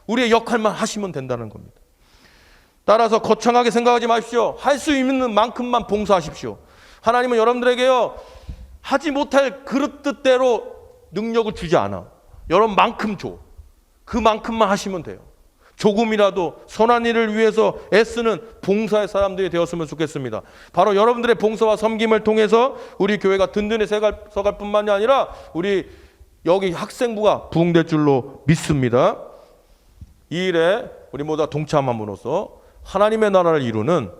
Speaker 3: 우리의 역할만 하시면 된다는 겁니다. 따라서 거창하게 생각하지 마십시오. 할 수 있는 만큼만 봉사하십시오. 하나님은 여러분들에게요, 하지 못할 그릇대로 능력을 주지 않아. 여러분만큼 줘. 그만큼만 하시면 돼요. 조금이라도 선한 일을 위해서 애쓰는 봉사의 사람들이 되었으면 좋겠습니다. 바로 여러분들의 봉사와 섬김을 통해서 우리 교회가 든든히 서갈 뿐만이 아니라 우리 여기 학생부가 부흥될 줄로 믿습니다. 이 일에 우리 모두 동참함으로써 하나님의 나라를 이루는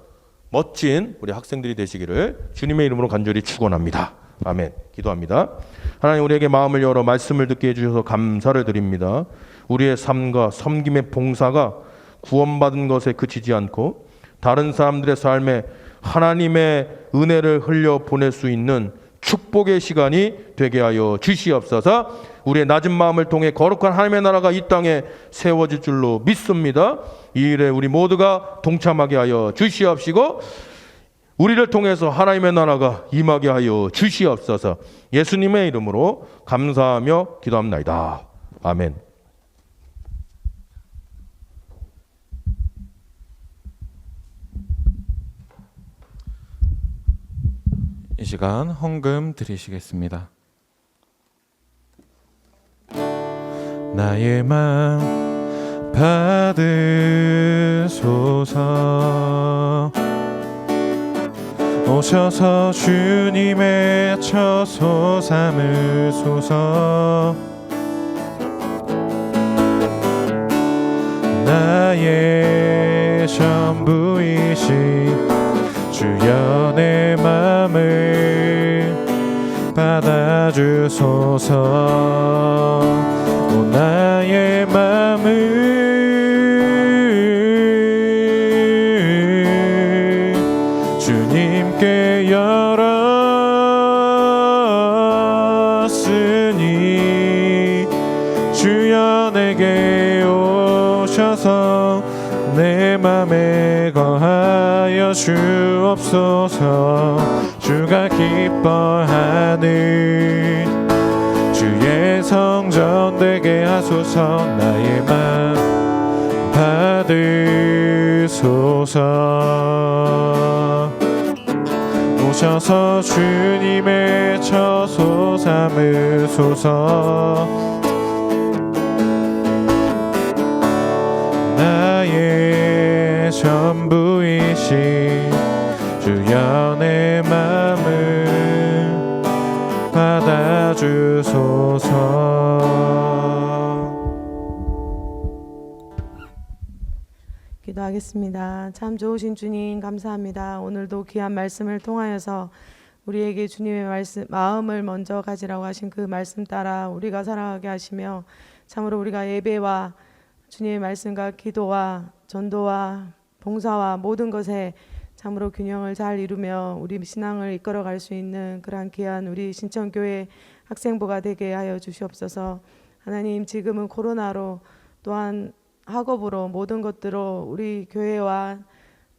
Speaker 3: 멋진 우리 학생들이 되시기를 주님의 이름으로 간절히 축원합니다. 아멘. 기도합니다. 하나님, 우리에게 마음을 열어 말씀을 듣게 해주셔서 감사를 드립니다. 우리의 삶과 섬김의 봉사가 구원받은 것에 그치지 않고 다른 사람들의 삶에 하나님의 은혜를 흘려 보낼 수 있는 축복의 시간이 되게 하여 주시옵소서. 우리의 낮은 마음을 통해 거룩한 하나님의 나라가 이 땅에 세워질 줄로 믿습니다. 이 일에 우리 모두가 동참하게 하여 주시옵시고 우리를 통해서 하나님의 나라가 임하게 하여 주시옵소서. 예수님의 이름으로 감사하며 기도합나이다. 아멘.
Speaker 1: 이 시간 헌금 드리시겠습니다. 나의 마음 받으소서. 오셔서 주님의 처소 삼으소서. 나의 전부이신 주여 내 맘을 받아주소서. 오 나의 맘을 주님께 열었으니 주여 내게 오셔서 내 맘에 거하여 주옵소서. 주가 기뻐하는 주의 성전 되게 하소서. 나의 맘 받으소서. 오셔서 주님의 처소 삼으소서. 나의 전부이신 주여 내 맘을 받아주소서.
Speaker 4: 기도하겠습니다. 참 좋으신 주님 감사합니다. 오늘도 귀한 말씀을 통하여서 우리에게 주님의 말씀, 마음을 먼저 가지라고 하신 그 말씀 따라 우리가 살아가게 하시며 참으로 우리가 예배와 주님의 말씀과 기도와 전도와 봉사와 모든 것에 참으로 균형을 잘 이루며 우리 신앙을 이끌어갈 수 있는 그러한 귀한 우리 신천교회 학생부가 되게 하여 주시옵소서. 하나님, 지금은 코로나로 또한 학업으로 모든 것들로 우리 교회와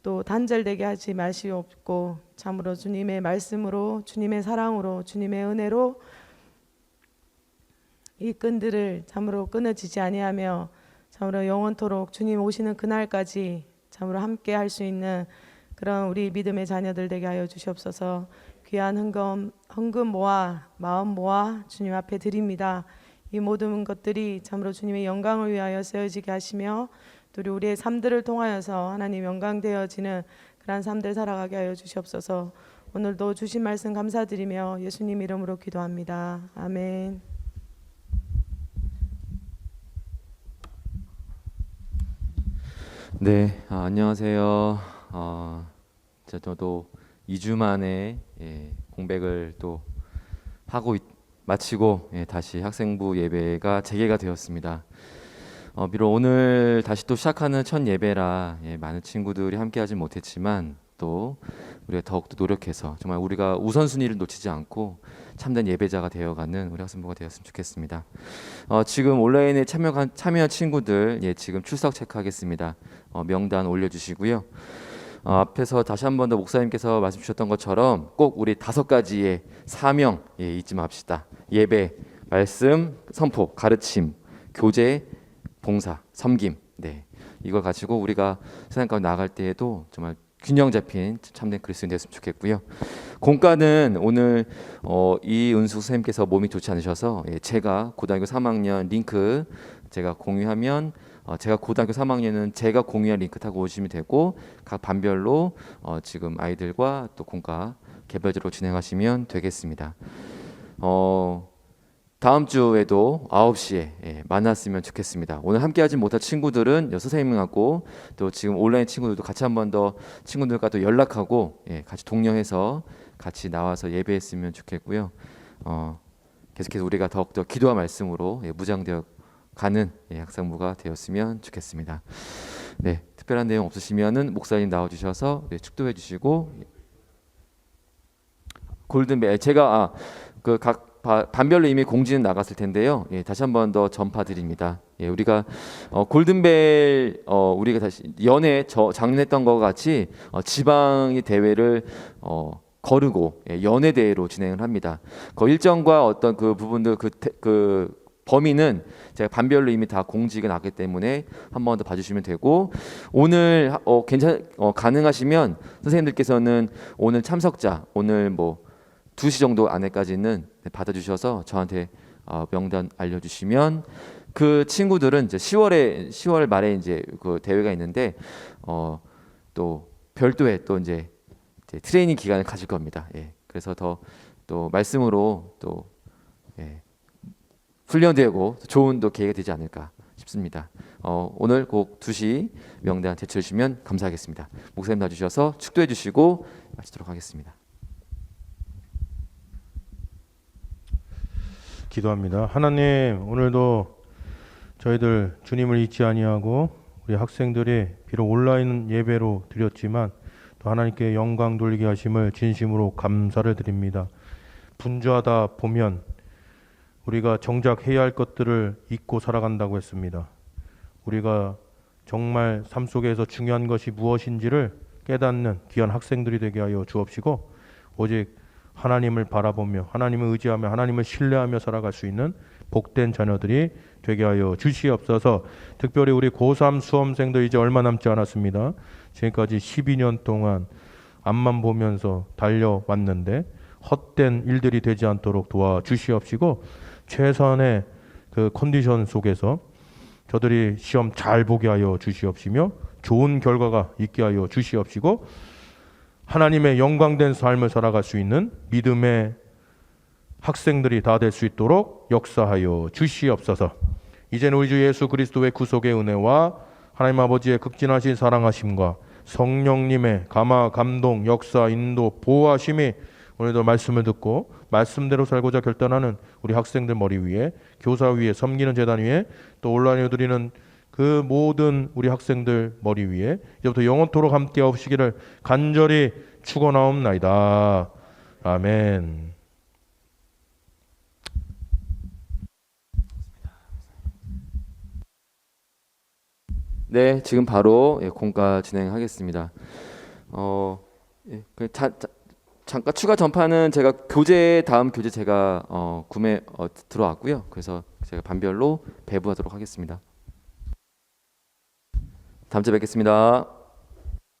Speaker 4: 또 단절되게 하지 마시옵고 참으로 주님의 말씀으로 주님의 사랑으로 주님의 은혜로 이 끈들을 참으로 끊어지지 아니하며 참으로 영원토록 주님 오시는 그날까지 참으로 함께 할 수 있는 그런 우리 믿음의 자녀들 되게 하여 주시옵소서. 귀한 헌금 모아 마음 모아 주님 앞에 드립니다. 이 모든 것들이 참으로 주님의 영광을 위하여 쓰여지게 하시며 또 우리의 삶들을 통하여서 하나님 영광되어지는 그러한 삶들 살아가게 하여 주시옵소서. 오늘도 주신 말씀 감사드리며 예수님 이름으로 기도합니다. 아멘.
Speaker 5: 네, 안녕하세요. 저도 2주 만에 공백을 또 하고 마치고 다시 학생부 예배가 재개가 되었습니다. 비록 오늘 다시 또 시작하는 첫 예배라 많은 친구들이 함께하지 못했지만 또 우리가 더욱더 노력해서 정말 우리가 우선순위를 놓치지 않고 참된 예배자가 되어가는 우리 학생부가 되었으면 좋겠습니다. 지금 온라인에 참여한 친구들 지금 출석 체크하겠습니다. 명단 올려주시고요. 앞에서 다시 한 번 더 목사님께서 말씀 주셨던 것처럼 꼭 우리 5가지의 사명 잊지 맙시다. 예배, 말씀, 선포, 가르침, 교제, 봉사, 섬김. 이걸 가지고 우리가 세상 가운데 나아갈 때에도 정말 균형 잡힌 참된 그리스도인 됐으면 좋겠고요. 공과는 오늘 이은숙 선생님께서 몸이 좋지 않으셔서 제가 고등학교 3학년 링크 제가 공유하면 제가 고등학교 3학년은 제가 공유한 링크 타고 오시면 되고 각 반별로 지금 아이들과 또 공과 개별적으로 진행하시면 되겠습니다. 다음 주에도 9시에 만났으면 좋겠습니다. 오늘 함께하지 못한 친구들은 선생님하고 또 지금 온라인 친구들도 같이 한 번 더 친구들과 또 연락하고 같이 독려해서 같이 나와서 예배했으면 좋겠고요. 계속해서 우리가 더욱더 기도와 말씀으로 무장되어 가는 학생부가 되었으면 좋겠습니다. 네, 특별한 내용 없으시면은 목사님 나와주셔서 축도해 주시고 골든벨 제가 그 각 반별로 이미 공지는 나갔을 텐데요. 다시 한 번 더 전파드립니다. 우리가 골든벨 우리가 다시 연애 작년했던 것 같이 지방의 대회를 거르고 연애 대회로 진행을 합니다. 그 일정과 어떤 그 부분들 그 범위는 제가 반별로 이미 다 공지가 났기 때문에 한 번 더 봐주시면 되고 오늘 가능하시면 선생님들께서는 오늘 참석자 오늘 뭐 2시 정도 안에까지는 받아주셔서 저한테 명단 알려주시면 그 친구들은 이제 10월 말에 이제 그 대회가 있는데 또 별도의 또 이제 트레이닝 기간을 가질 겁니다. 그래서 더 또 말씀으로 또 훈련되고 좋은 또 계기가 되지 않을까 싶습니다. 오늘 꼭 2시 명단 제출해 주시면 감사하겠습니다. 목사님 나와주셔서 축도해 주시고 마치도록 하겠습니다.
Speaker 3: 기도합니다. 하나님, 오늘도 저희들 주님을 잊지 아니하고 우리 학생들이 비록 온라인 예배로 드렸지만 또 하나님께 영광 돌리게 하심을 진심으로 감사를 드립니다. 분주하다 보면 우리가 정작 해야 할 것들을 잊고 살아간다고 했습니다. 우리가 정말 삶 속에서 중요한 것이 무엇인지를 깨닫는 귀한 학생들이 되게 하여 주옵시고 오직 하나님을 바라보며 하나님을 의지하며 하나님을 신뢰하며 살아갈 수 있는 복된 자녀들이 되게 하여 주시옵소서. 특별히 우리 고3 수험생들 이제 얼마 남지 않았습니다. 지금까지 12년 동안 앞만 보면서 달려왔는데 헛된 일들이 되지 않도록 도와주시옵시고 최선의 그 컨디션 속에서 저들이 시험 잘 보게 하여 주시옵시며 좋은 결과가 있게 하여 주시옵시고 하나님의 영광된 삶을 살아갈 수 있는 믿음의 학생들이 다 될 수 있도록 역사하여 주시옵소서. 이제는 우리 주 예수 그리스도의 구속의 은혜와 하나님 아버지의 극진하신 사랑하심과 성령님의 감화, 감동, 역사, 인도, 보호하심이 오늘도 말씀을 듣고 말씀대로 살고자 결단하는 우리 학생들 머리 위에, 교사 위에, 섬기는 재단 위에, 또 온라인으로 드리는 그 모든 우리 학생들 머리 위에 이제부터 영원토록 함께 하시기를 간절히 축원하옵나이다. 아멘.
Speaker 5: 네, 지금 바로 공과 진행하겠습니다. 잠깐 추가 전파는 제가 다음 교재 제가 구매 들어왔고요. 그래서 제가 반별로 배부하도록 하겠습니다. 다음 주에 뵙겠습니다.